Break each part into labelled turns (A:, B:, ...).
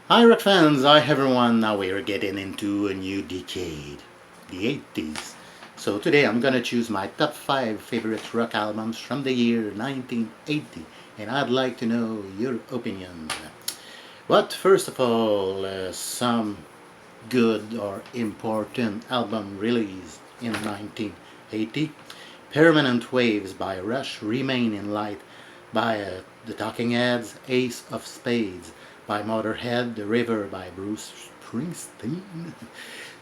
A: Hi rock fans, hi everyone. Now we're getting into a new decade, the 80s. So today I'm gonna choose my top 5 favorite rock albums from the year 1980, and I'd like to know your opinion. But first of all, some good or important album release in 1980. Permanent Waves by Rush, Remain in Light by The Talking Heads, Ace of Spades by Motorhead, The River by Bruce Springsteen,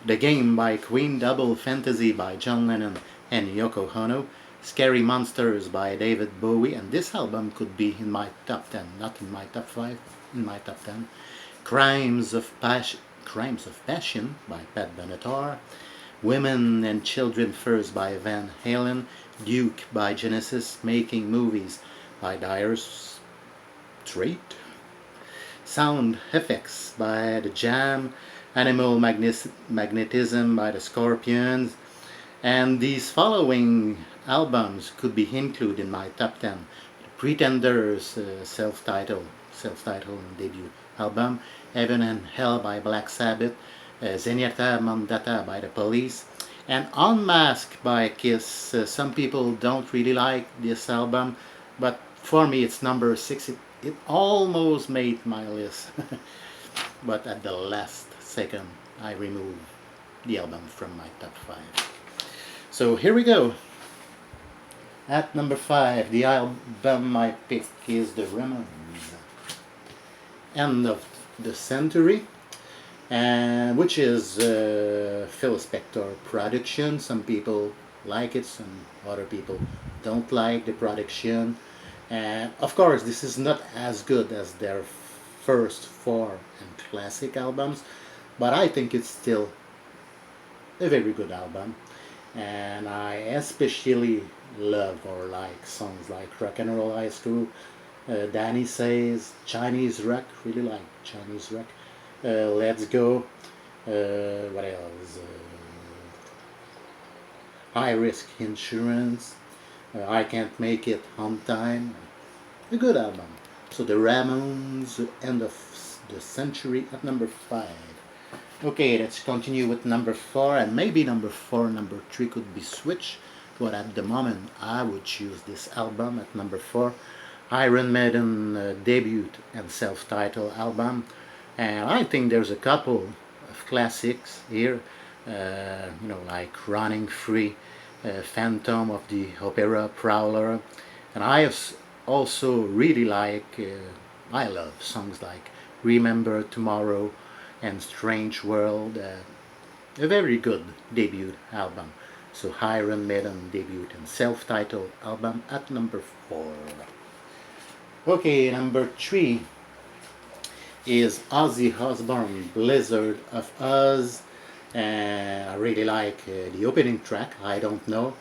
A: The Game by Queen, Double Fantasy by John Lennon and Yoko Ono, Scary Monsters by David Bowie, and this album could be in my top 10, not in my top 5, in my top 10. Crimes of Passion by Pat Benatar, Women and Children First by Van Halen, Duke by Genesis, Making Movies by Dire Straits, Sound Effects by The Jam, Animal Magnetism by the Scorpions, and these following albums could be included in my top 10. Pretenders self-titled debut album, Heaven and Hell by Black Sabbath, Zenyatta Mandata by the Police, and Unmasked by Kiss. Some people don't really like this album, but for me it's number 6. It almost made my list, but at the last second I removed the album from my top 5. So here we go. At number 5, the album I pick is the Ramones, End of the Century, and which is Phil Spector production. Some people like it, some other people don't like the production, and of course this is not as good as their first 4 and classic albums, but I think it's still a very good album, and I especially love or like songs like Rock and Roll High School, Danny Says, Chinese Rock, really like Chinese Rock, Let's Go, what else? High Risk Insurance, I Can't Make It on Time, a good album. So the Ramones, End of the Century at number 5. Okay, let's continue with number 4, and maybe number 4, number 3 could be switched, but at the moment I would choose this album at number 4, Iron Maiden debut and self-titled album, and I think there's a couple of classics here, like Running Free, Phantom of the Opera, Prowler, and I also really like, I love songs like Remember Tomorrow and Strange World, a very good debut album. So Iron Maiden debut and self-titled album at number 4. Okay, number 3 is Ozzy Osbourne, Blizzard of Oz, and I really like the opening track, I Don't Know.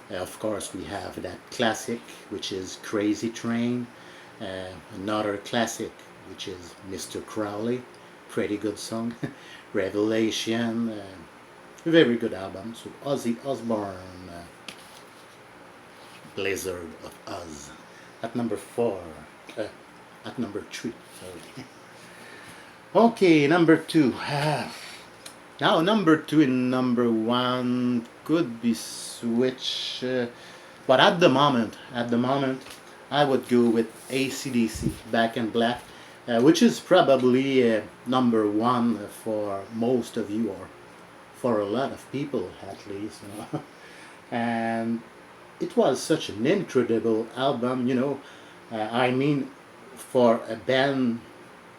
A: Of course we have that classic, which is Crazy Train, another classic, which is Mr. Crowley, pretty good song, Revelation, a very good album. So Ozzy Osbourne, Blizzard of Oz, at number 4, at number 3, sorry. Okay, number 2. Now number 2 and number 1 could be switched, but at the moment, I would go with ACDC, Back in Black, which is probably number 1 for most of you, or for a lot of people at least, and it was such an incredible album, I mean, for a band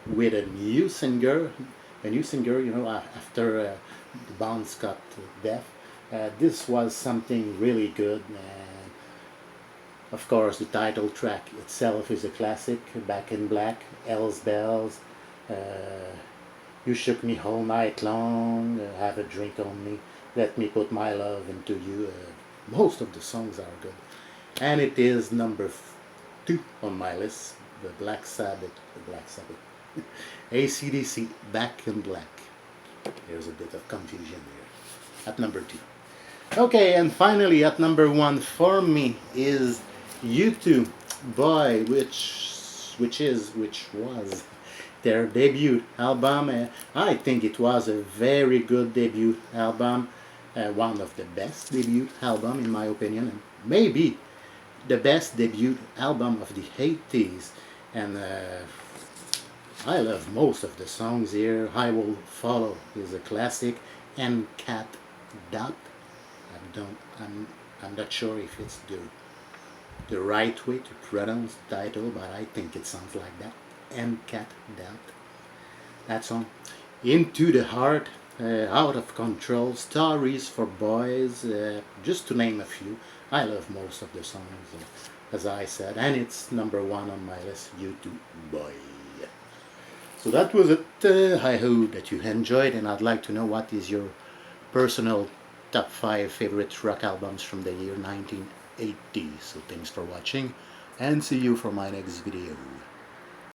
A: with a new singer, after the Bon Scott death, this was something really good. Of course, the title track itself is a classic, Back in Black, Hell's Bells, You Shook Me All Night Long, Have a Drink on Me, Let Me Put My Love Into You. Most of the songs are good. And it is number 2 on my list, the Black Sabbath, ACDC, Back in Black. There's a bit of confusion there. At number 2. Okay, and finally at number 1 for me is U2, Boy, which was their debut album. I think it was a very good debut album, one of the best debut album in my opinion, and maybe the best debut album of the 80s. And I love most of the songs here. I Will Follow is a classic, and Cat Dot. I'm not sure if it's the right way to pronounce the title, but I think it sounds like that. And Cat Dot. That song. Into the Heart, Out of Control, Stories for Boys, just to name a few. I love most of the songs, as I said, and it's number one on my list, YouTube Boy. So that was it. I hope that you enjoyed, and I'd like to know what is your personal top 5 favorite rock albums from the year 1980. So thanks for watching, and see you for my next video.